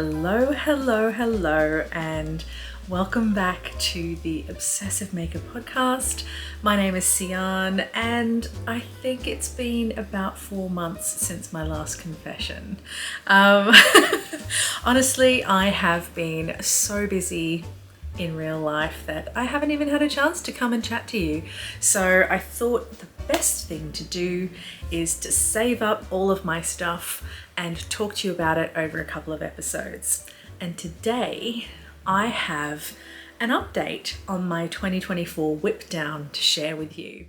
Hello, hello, hello, and welcome back to the Obsessive Maker podcast. My name is Sian, and I think it's been about 4 months since my last confession. Honestly, I have been so busy in real life that I haven't even had a chance to come and chat to you. So I thought the best thing to do is to save up all of my stuff and talk to you about it over a couple of episodes. And today I have an update on my 2024 WIP-Down to share with you.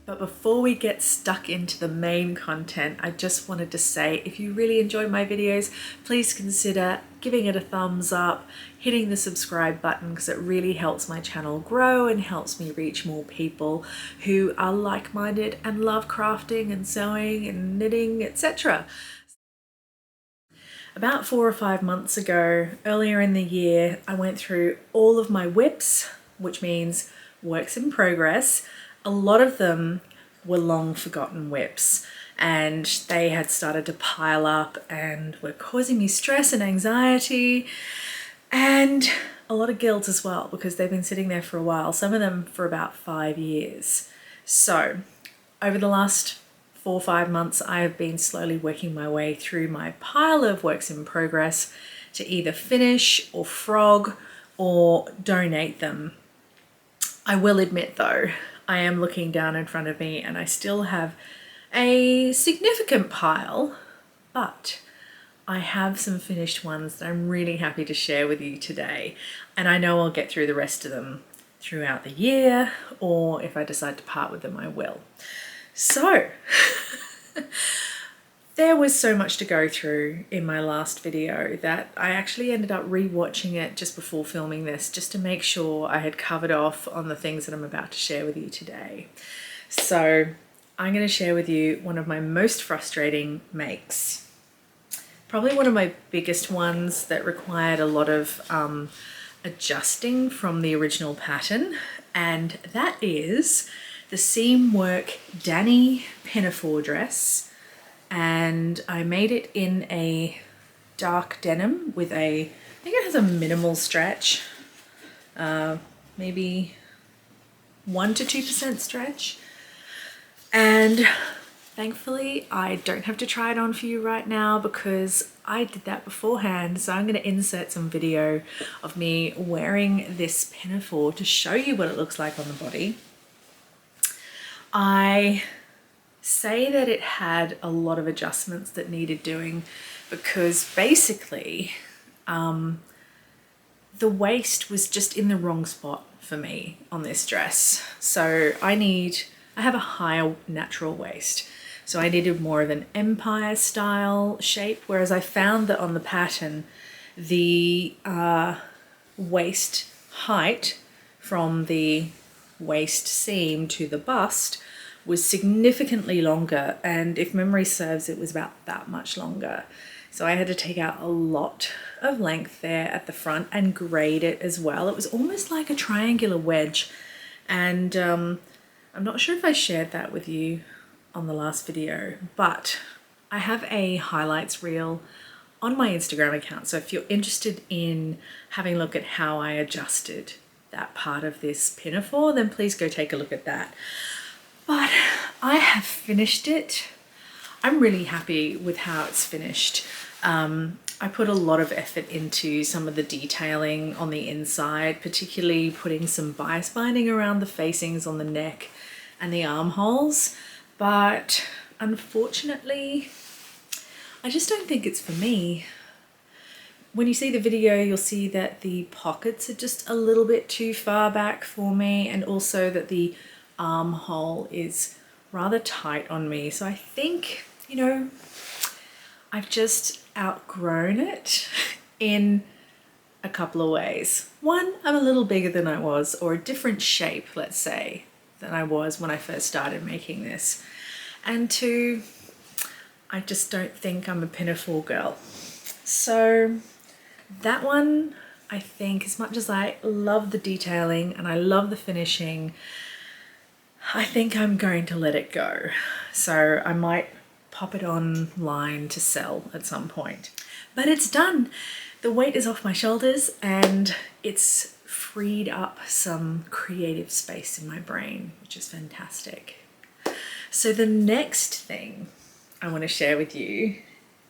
But before we get stuck into the main content, I just wanted to say, if you really enjoy my videos, please consider giving it a thumbs up, hitting the subscribe button, because it really helps my channel grow and helps me reach more people who are like-minded and love crafting and sewing and knitting, etc. About 4 or 5 months ago, earlier in the year, I went through all of my WIPs, which means works in progress. A lot of them were long forgotten WIPs, and they had started to pile up and were causing me stress and anxiety and a lot of guilt as well, because they've been sitting there for a while, some of them for about 5 years. So over the last 4 or 5 months, I have been slowly working my way through my pile of works in progress to either finish or frog or donate them. I will admit though, I am looking down in front of me and I still have a significant pile, but I have some finished ones that I'm really happy to share with you today. And I know I'll get through the rest of them throughout the year, or if I decide to part with them, I will. So there was so much to go through in my last video that I actually ended up rewatching it just before filming this, just to make sure I had covered off on the things that I'm about to share with you today. So I'm going to share with you one of my most frustrating makes. Probably one of my biggest ones that required a lot of adjusting from the original pattern, and that is the seam work Danny pinafore dress. And I made it in a dark denim with I think it has a minimal stretch, maybe 1 to 2% stretch. And thankfully I don't have to try it on for you right now because I did that beforehand. So I'm going to insert some video of me wearing this pinafore to show you what it looks like on the body. I say that it had a lot of adjustments that needed doing because basically the waist was just in the wrong spot for me on this dress. So I have a higher natural waist, so I needed more of an empire style shape, whereas I found that on the pattern the waist height from the waist seam to the bust was significantly longer, and if memory serves, it was about that much longer. So I had to take out a lot of length there at the front and grade it as well. It was almost like a triangular wedge, and I'm not sure if I shared that with you on the last video, but I have a highlights reel on my Instagram account, so if you're interested in having a look at how I adjusted that part of this pinafore, then please go take a look at that. But I have finished it. I'm really happy with how it's finished. I put a lot of effort into some of the detailing on the inside, particularly putting some bias binding around the facings on the neck and the armholes. But unfortunately, I just don't think it's for me. When you see the video, you'll see that the pockets are just a little bit too far back for me, and also that the armhole is rather tight on me. So I think, I've just outgrown it in a couple of ways. One, I'm a little bigger than I was, or a different shape, let's say, than I was when I first started making this. And two, I just don't think I'm a pinafore girl. So that one, I think, as much as I love the detailing and I love the finishing, I think I'm going to let it go. So I might pop it online to sell at some point. But it's done. The weight is off my shoulders and it's freed up some creative space in my brain, which is fantastic. So the next thing I want to share with you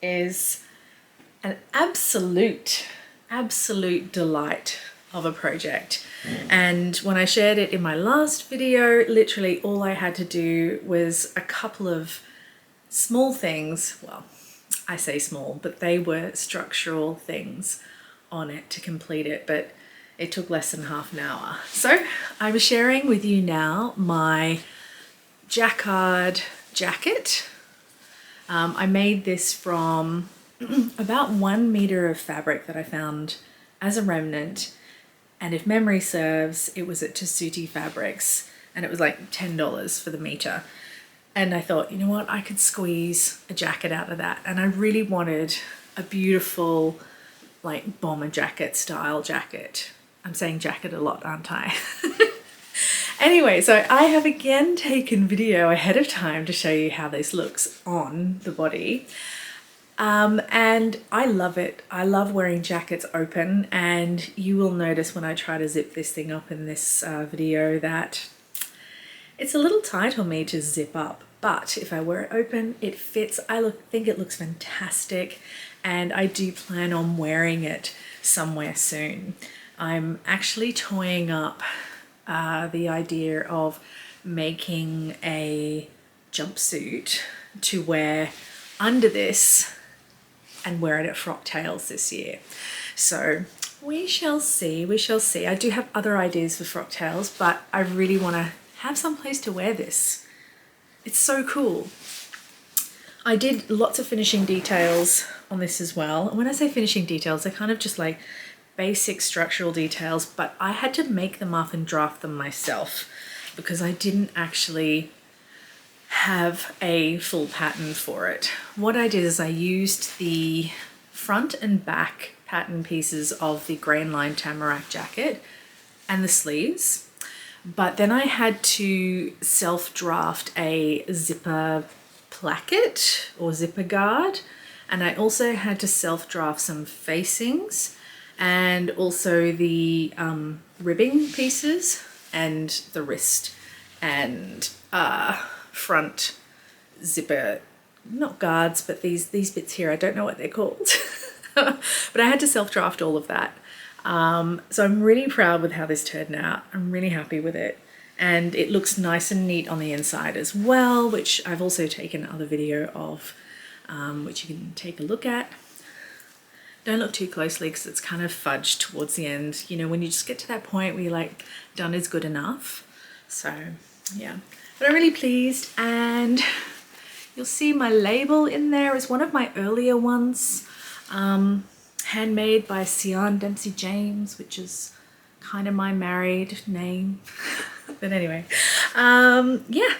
is an absolute delight of a project. And when I shared it in my last video, literally all I had to do was a couple of small things. Well, I say small, but they were structural things on it to complete it, but it took less than half an hour. So I'm sharing with you now my jacquard jacket. I made this from about 1 meter of fabric that I found as a remnant, and if memory serves, it was at Tessuti Fabrics, and it was like $10 for the meter. And I thought, you know what, I could squeeze a jacket out of that, and I really wanted a beautiful like bomber jacket style jacket. I'm saying jacket a lot, aren't I? Anyway, so I have again taken video ahead of time to show you how this looks on the body. And I love it. I love wearing jackets open, and you will notice when I try to zip this thing up in this video that it's a little tight on me to zip up, but if I wear it open, it fits. I think it looks fantastic, and I do plan on wearing it somewhere soon. I'm actually toying up the idea of making a jumpsuit to wear under this and wear it at Frock Tales this year. So we shall see, we shall see. I do have other ideas for Frock Tales, but I really want to have some place to wear this. It's so cool. I did lots of finishing details on this as well. And when I say finishing details, they're kind of just like basic structural details, but I had to make them up and draft them myself because I didn't actually have a full pattern for it. What I did is I used the front and back pattern pieces of the grain line tamarack jacket and the sleeves, but then I had to self-draft a zipper placket or zipper guard, and I also had to self-draft some facings and also the ribbing pieces and the wrist and front zipper, not guards, but these bits here, I don't know what they're called. But I had to self-draft all of that. So I'm really proud with how this turned out. I'm really happy with it. And it looks nice and neat on the inside as well, which I've also taken another video of, which you can take a look at. Don't look too closely because it's kind of fudged towards the end. You know, when you just get to that point where you're like, done is good enough. So yeah, but I'm really pleased, and you'll see my label in there is one of my earlier ones, handmade by Sian Dempsey James, which is kind of my married name. But anyway, yeah,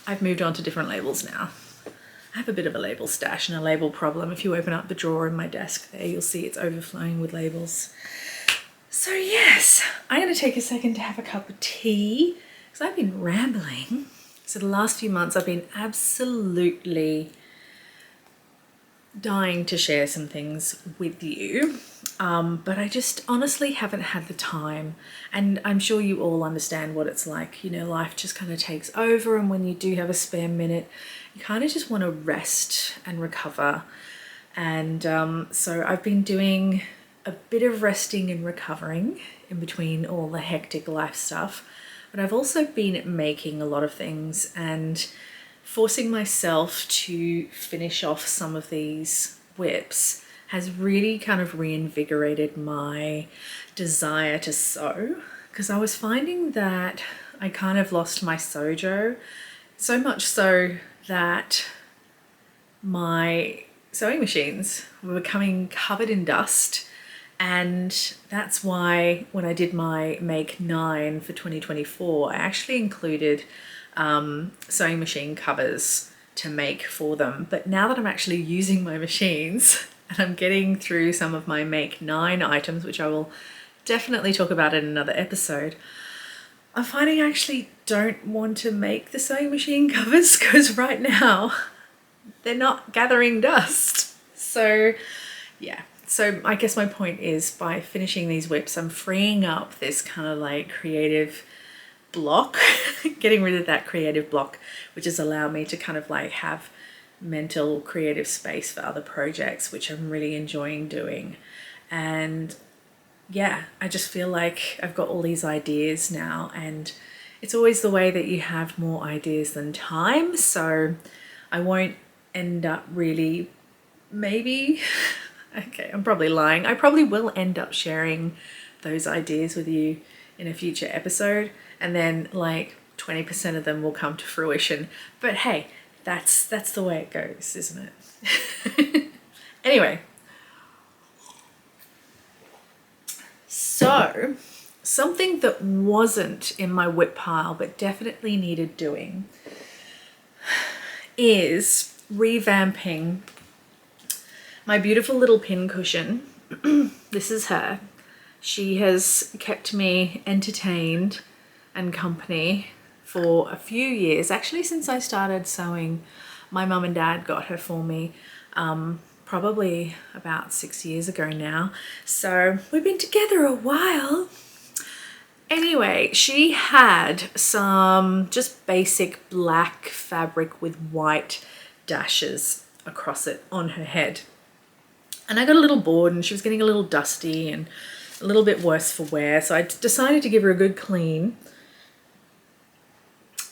I've moved on to different labels now. I have a bit of a label stash and a label problem. If you open up the drawer in my desk there, you'll see it's overflowing with labels. So yes, I'm going to take a second to have a cup of tea because I've been rambling. So the last few months I've been absolutely dying to share some things with you, but I just honestly haven't had the time, and I'm sure you all understand what it's like. You know, life just kind of takes over, and when you do have a spare minute, you kind of just want to rest and recover. And so I've been doing a bit of resting and recovering in between all the hectic life stuff, but I've also been making a lot of things and forcing myself to finish off some of these WIPs has really kind of reinvigorated my desire to sew, because I was finding that I kind of lost my sojo, so much so that my sewing machines were becoming covered in dust. And that's why when I did my Make 9 for 2024, I actually included sewing machine covers to make for them. But now that I'm actually using my machines and I'm getting through some of my Make 9 items, which I will definitely talk about in another episode, I'm finding I actually don't want to make the sewing machine covers, because right now they're not gathering dust. So yeah, so I guess my point is, by finishing these WIPs, I'm freeing up this kind of like creative block, getting rid of that creative block, which has allowed me to kind of like have mental creative space for other projects, which I'm really enjoying doing. And yeah, I just feel like I've got all these ideas now, and it's always the way that you have more ideas than time. So I won't end up really, maybe, okay, I'm probably lying. I probably will end up sharing those ideas with you in a future episode, and then like 20% of them will come to fruition. But hey, that's the way it goes, isn't it? Anyway, so something that wasn't in my WIP pile but definitely needed doing is revamping my beautiful little pin cushion. This is her. She has kept me entertained and company for a few years, actually since I started sewing. My mum and dad got her for me probably about 6 years ago now, so we've been together a while. Anyway, she had some just basic black fabric with white dashes across it on her head, and I got a little bored and she was getting a little dusty and a little bit worse for wear, so I decided to give her a good clean.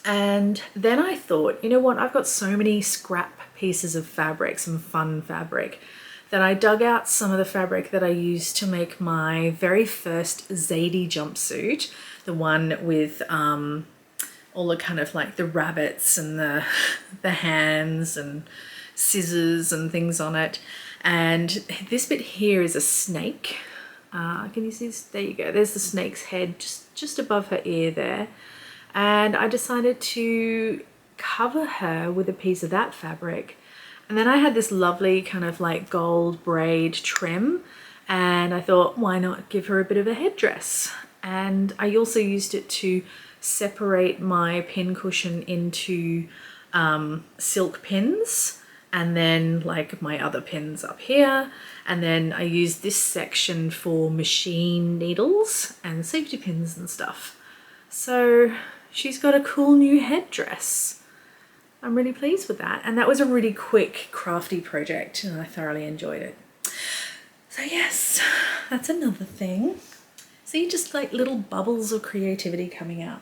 And then I thought, you know what, I've got so many scrap pieces of fabric, some fun fabric, that I dug out some of the fabric that I used to make my very first Zadie jumpsuit, the one with all the kind of like the rabbits and the hands and scissors and things on it. And this bit here is a snake. Can you see this? There you go. There's the snake's head just above her ear there. And I decided to cover her with a piece of that fabric. And then I had this lovely kind of like gold braid trim, and I thought, why not give her a bit of a headdress? And I also used it to separate my pin cushion into silk pins, and then like my other pins up here. And then I used this section for machine needles and safety pins and stuff. So she's got a cool new headdress. I'm really pleased with that. And that was a really quick, crafty project, and I thoroughly enjoyed it. So yes, that's another thing. See, just like little bubbles of creativity coming out.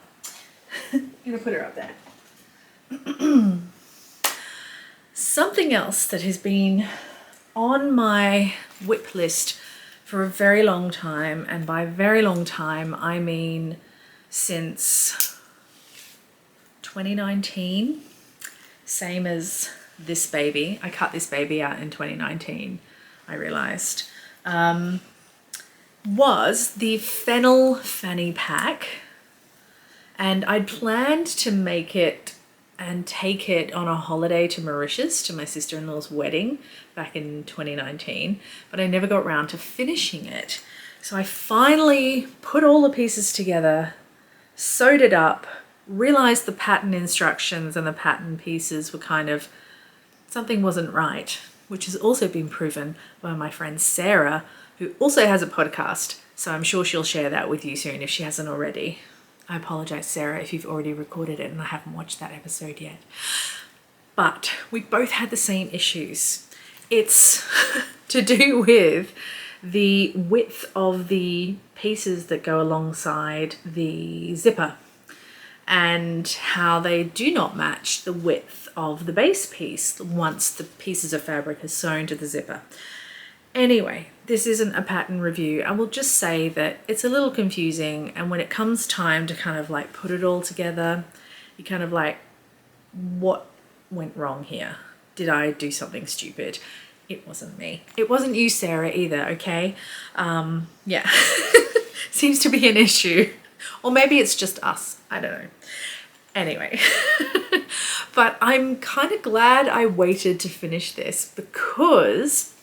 I'm gonna put her up there. Something else that has been on my WIP list for a very long time, and by very long time, I mean since 2019, same as this baby. I cut this baby out in 2019, I realized, was the fennel fanny pack. And I'd planned to make it and take it on a holiday to Mauritius to my sister-in-law's wedding back in 2019, but I never got around to finishing it. So I finally put all the pieces together, sewed it up, realized the pattern instructions and the pattern pieces were kind of, something wasn't right, which has also been proven by my friend Sarah, who also has a podcast. So I'm sure she'll share that with you soon if she hasn't already. I apologize, Sarah, if you've already recorded it and I haven't watched that episode yet. But we both had the same issues. It's to do with the width of the pieces that go alongside the zipper, and how they do not match the width of the base piece once the pieces of fabric are sewn to the zipper. Anyway, this isn't a pattern review. I will just say that it's a little confusing, and when it comes time to kind of like put it all together, you kind of like, what went wrong here? Did I do something stupid? It wasn't me. It wasn't you, Sarah, either, okay? Yeah, seems to be an issue. Or maybe it's just us, I don't know. Anyway, but I'm kind of glad I waited to finish this, because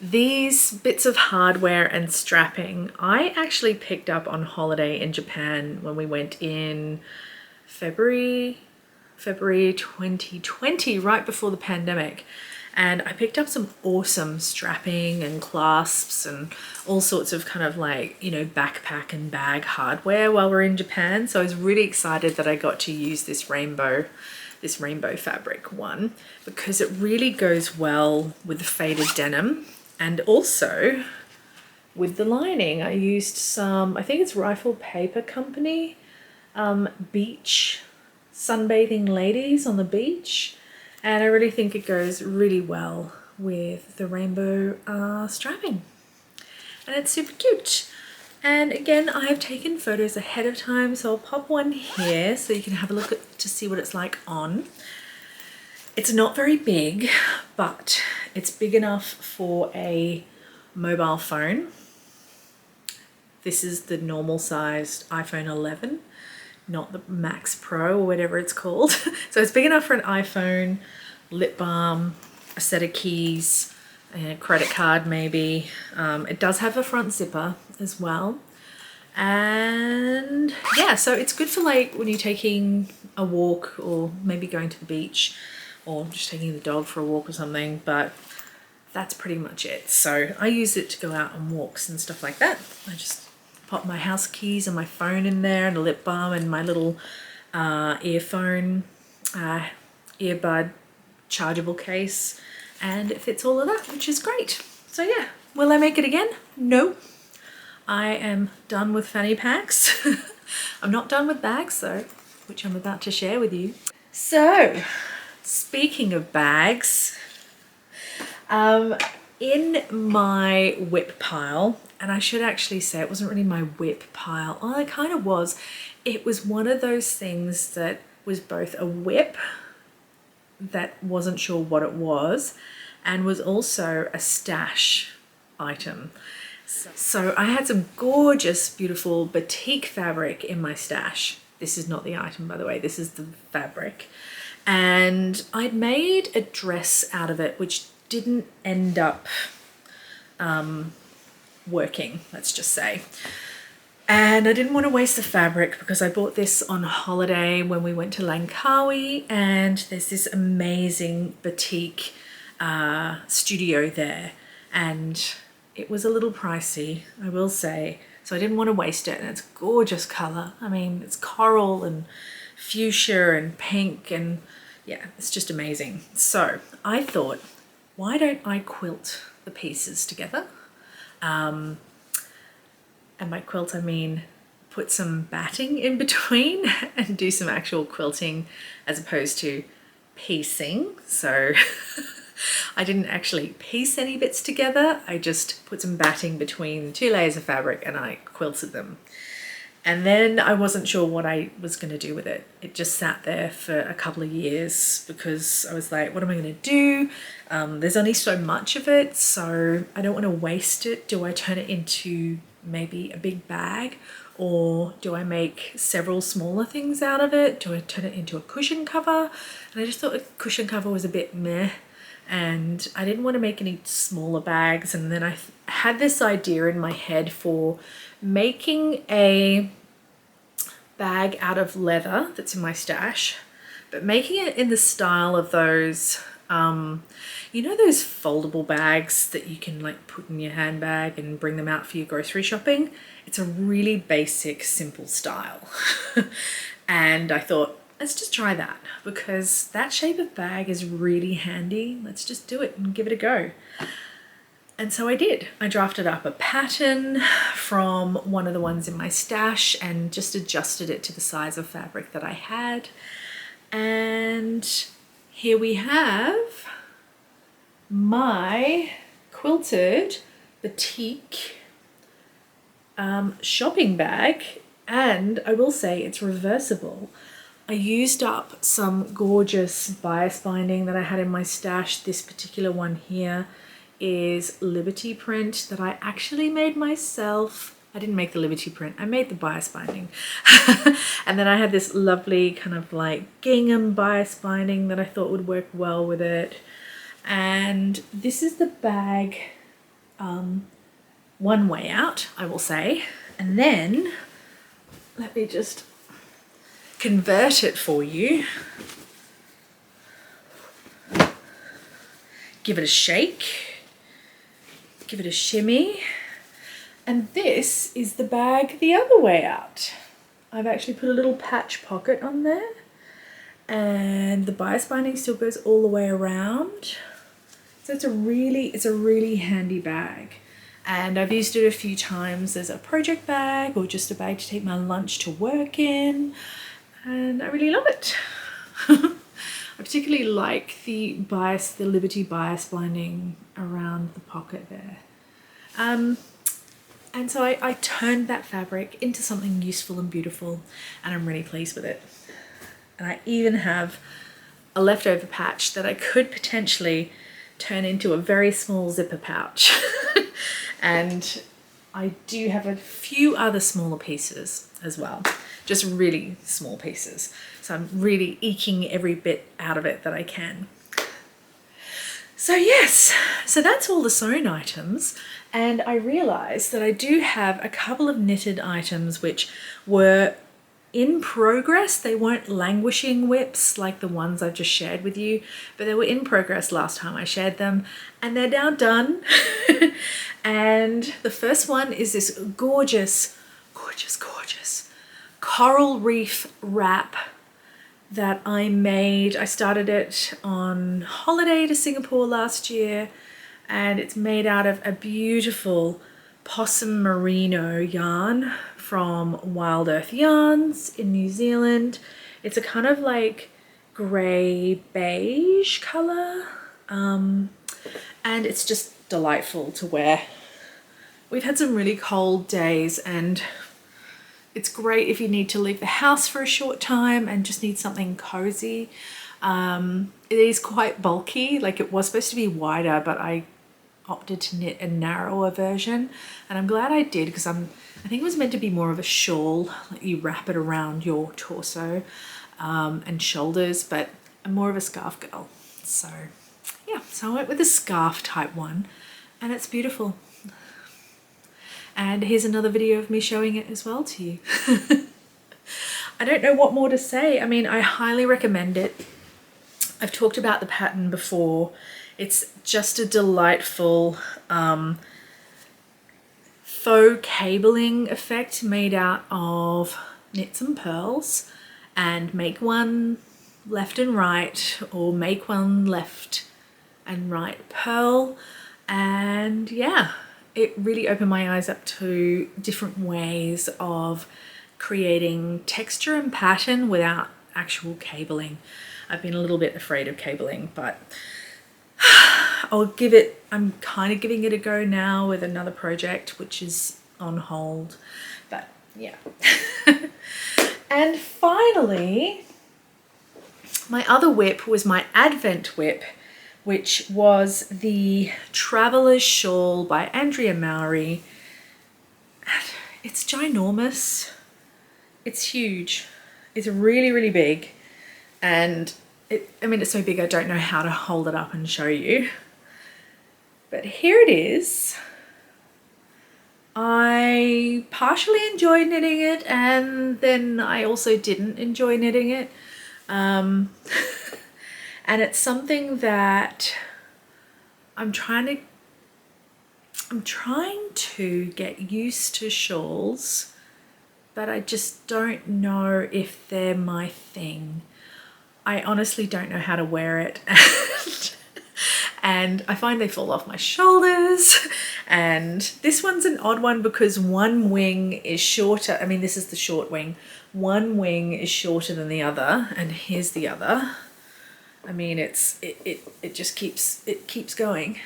these bits of hardware and strapping, I actually picked up on holiday in Japan when we went in February February 2020, right before the pandemic. And I picked up some awesome strapping and clasps and all sorts of kind of like, you know, backpack and bag hardware while we're in Japan. So I was really excited that I got to use this rainbow fabric one, because it really goes well with the faded denim and also with the lining. I used some, I think it's Rifle Paper Company, beach sunbathing ladies on the beach. And I really think it goes really well with the rainbow strapping. And it's super cute. And again, I have taken photos ahead of time, so I'll pop one here so you can have a look at to see what it's like on. It's not very big, but it's big enough for a mobile phone. This is the normal sized iPhone 11, not the Max Pro or whatever it's called. So it's big enough for an iPhone, lip balm, a set of keys, a credit card maybe. It does have a front zipper as well. And yeah, so it's good for like when you're taking a walk or maybe going to the beach or just taking the dog for a walk or something, but that's pretty much it. So I use it to go out on walks and stuff like that. I just pop my house keys and my phone in there and a lip balm and my little earbud chargeable case, and it fits all of that, which is great. So yeah, will I make it again? No. I am done with fanny packs. I'm not done with bags though, which I'm about to share with you. So, speaking of bags, in my WIP pile, and I should actually say it wasn't really my WIP pile. Oh, it kind of was. It was one of those things that was both a WIP that wasn't sure what it was and was also a stash item. So I had some gorgeous, beautiful batik fabric in my stash. This is not the item, by the way, this is the fabric. And I'd made a dress out of it, which didn't end up working, let's just say. And I didn't want to waste the fabric because I bought this on holiday when we went to Langkawi, and there's this amazing batik studio there, and it was a little pricey, I will say, so I didn't want to waste it. And it's a gorgeous color. I mean, it's coral and fuchsia and pink, and yeah, it's just amazing. So I thought, why don't I quilt the pieces together? And by quilt I mean put some batting in between and do some actual quilting as opposed to piecing. So I didn't actually piece any bits together, I just put some batting between 2 layers of fabric and I quilted them. And then I wasn't sure what I was going to do with it. It just sat there for a couple of years because I was like, what am I going to do? There's only so much of it, so I don't want to waste it. Do I turn it into maybe a big bag, or do I make several smaller things out of it? Do I turn it into a cushion cover? And I just thought a cushion cover was a bit meh, and I didn't want to make any smaller bags. And then I had this idea in my head for making a bag out of leather that's in my stash, but making it in the style of those you know, those foldable bags that you can like put in your handbag and bring them out for your grocery shopping. It's a really basic, simple style. And I thought, let's just try that, because that shape of bag is really handy. Let's just do it and give it a go. And so I did. I drafted up a pattern from one of the ones in my stash and just adjusted it to the size of fabric that I had. And here we have my quilted batik shopping bag, and I will say it's reversible. I used up some gorgeous bias binding that I had in my stash. This particular one here is Liberty print that I actually made myself. I didn't make the Liberty print, I made the bias binding. And then I had this lovely kind of like gingham bias binding that I thought would work well with it. And this is the bag one way out, I will say. And then let me just convert it for you. give it a shake, give it a shimmy. And this is the bag the other way out. I've actually put a little patch pocket on there, and the bias binding still goes all the way around. So it's a really handy bag. And I've used it a few times as a project bag or just a bag to take my lunch to work in. And I really love it. I particularly like the Liberty bias binding around the pocket there. And so I turned that fabric into something useful and beautiful, and I'm really pleased with it. And I even have a leftover patch that I could potentially turn into a very small zipper pouch. And I do have a few other smaller pieces as well, just really small pieces. So I'm really eking every bit out of it that I can. So yes, so that's all the sewn items. And I realized that I do have a couple of knitted items which were in progress. They weren't languishing WIPs like the ones I've just shared with you, but they were in progress last time I shared them, and they're now done. And the first one is this gorgeous coral reef wrap that I made. I started it on holiday to Singapore last year, and it's made out of a beautiful possum merino yarn from Wild Earth Yarns in New Zealand. It's a kind of like grey beige colour, and it's just delightful to wear. We've had some really cold days, and it's great if you need to leave the house for a short time and just need something cozy. It is quite bulky, like it was supposed to be wider, but I opted to knit a narrower version, and I'm glad I did, because I think it was meant to be more of a shawl, like you wrap it around your torso and shoulders, but I'm more of a scarf girl. So yeah, so I went with a scarf type one, and it's beautiful. And here's another video of me showing it as well to you. I don't know what more to say. I mean, I highly recommend it. I've talked about the pattern before. It's just a delightful faux cabling effect made out of knits and pearls, and make one left and right, or make one left and right pearl. And yeah, it really opened my eyes up to different ways of creating texture and pattern without actual cabling. I've been a little bit afraid of cabling, but I'm kind of giving it a go now with another project which is on hold, but yeah. And finally, my other WIP was my Advent WIP, which was the Traveller's Shawl by Andrea Mowry. It's ginormous. It's huge. It's really big, and it's so big I don't know how to hold it up and show you. But here it is. I partially enjoyed knitting it, and then I also didn't enjoy knitting it. And it's something that I'm trying to get used to shawls, but I just don't know if they're my thing. I honestly don't know how to wear it, and I find they fall off my shoulders. And this one's an odd one because one wing is shorter. I mean, this is the short wing. One wing is shorter than the other, and here's the other. I mean, it just keeps going.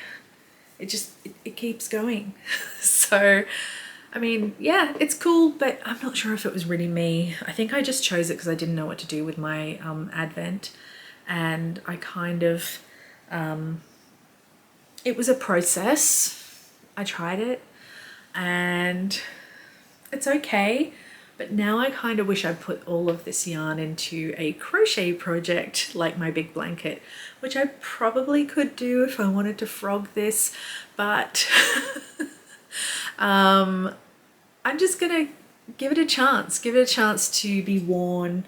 It keeps going. So, I mean, yeah, it's cool, but I'm not sure if it was really me. I think I just chose it because I didn't know what to do with my Advent, and I kind of, it was a process. I tried it, and it's okay. But now I kind of wish I'd put all of this yarn into a crochet project like my big blanket, which I probably could do if I wanted to frog this, but I'm just gonna give it a chance to be worn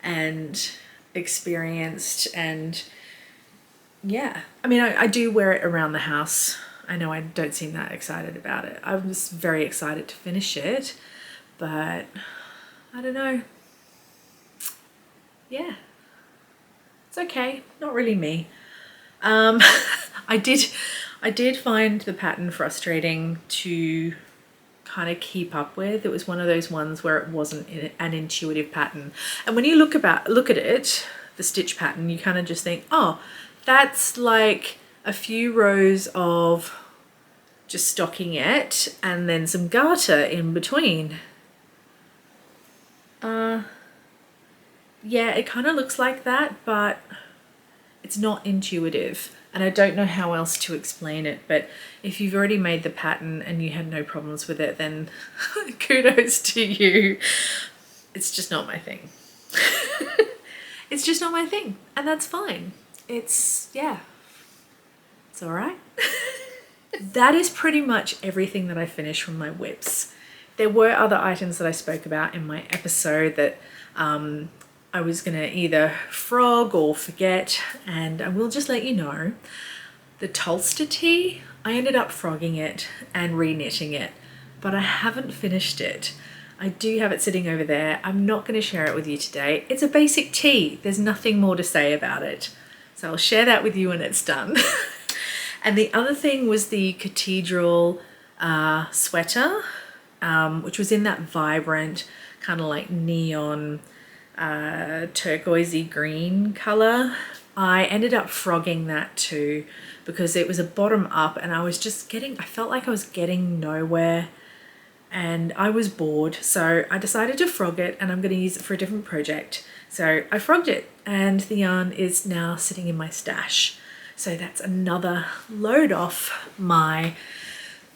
and experienced, and yeah, I mean, I do wear it around the house. I know I don't seem that excited about it. I'm just very excited to finish it, but I don't know. Yeah, it's okay. Not really me. I did find the pattern frustrating to kind of keep up with. It was one of those ones where it wasn't an intuitive pattern. And when you look at it, the stitch pattern, you kind of just think, oh, that's like a few rows of just stocking it and then some garter in between. Yeah, it kind of looks like that, but it's not intuitive. And I don't know how else to explain it, but if you've already made the pattern and you had no problems with it, then kudos to you. It's just not my thing. It's just not my thing, and that's fine. Yeah, it's all right. That is pretty much everything that I finished from my WIPs. There were other items that I spoke about in my episode that I was gonna either frog or forget, and I will just let you know, the Tulster tee, I ended up frogging it and re-knitting it, but I haven't finished it. I do have it sitting over there. I'm not going to share it with you today. It's a basic tee. There's nothing more to say about it. So I'll share that with you when it's done. And the other thing was the Cathedral sweater, which was in that vibrant kind of like neon turquoisey green color. I ended up frogging that too because it was a bottom up and I felt like I was getting nowhere and I was bored. So I decided to frog it and I'm going to use it for a different project. So I frogged it and the yarn is now sitting in my stash. So that's another load off my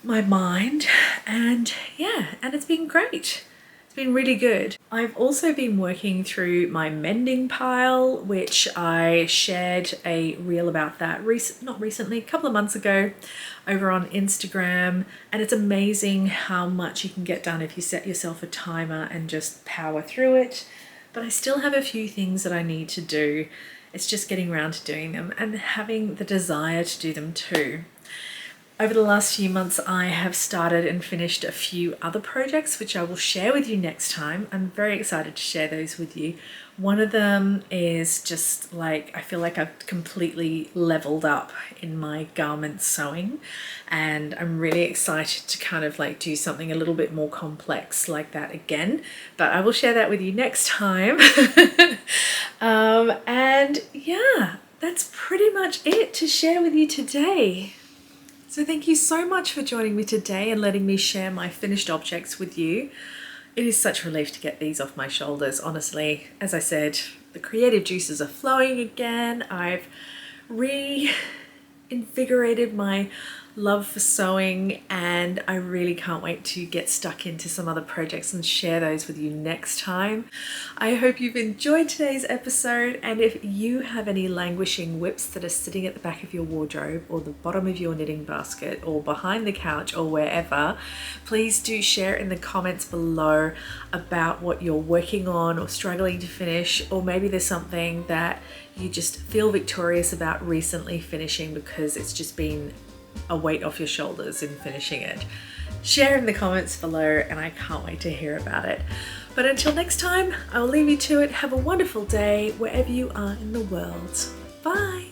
mind, and yeah, and it's been great. It's been really good. I've also been working through my mending pile, which I shared a reel about that not recently, a couple of months ago over on Instagram, and it's amazing how much you can get done if you set yourself a timer and just power through it. But I still have a few things that I need to do. It's just getting around to doing them and having the desire to do them too. Over the last few months, I have started and finished a few other projects, which I will share with you next time. I'm very excited to share those with you. One of them is just like, I feel like I've completely leveled up in my garment sewing, and I'm really excited to kind of like do something a little bit more complex like that again, but I will share that with you next time. And yeah, that's pretty much it to share with you today. So thank you so much for joining me today and letting me share my finished objects with you. It is such a relief to get these off my shoulders, honestly. As I said, the creative juices are flowing again. I've reinvigorated my love for sewing, and I really can't wait to get stuck into some other projects and share those with you next time. I hope you've enjoyed today's episode, and if you have any languishing WIPs that are sitting at the back of your wardrobe or the bottom of your knitting basket or behind the couch or wherever, please do share in the comments below about what you're working on or struggling to finish, or maybe there's something that you just feel victorious about recently finishing because it's just been a weight off your shoulders in finishing it. Share in the comments below and I can't wait to hear about it. But until next time, I'll leave you to it. Have a wonderful day wherever you are in the world. Bye.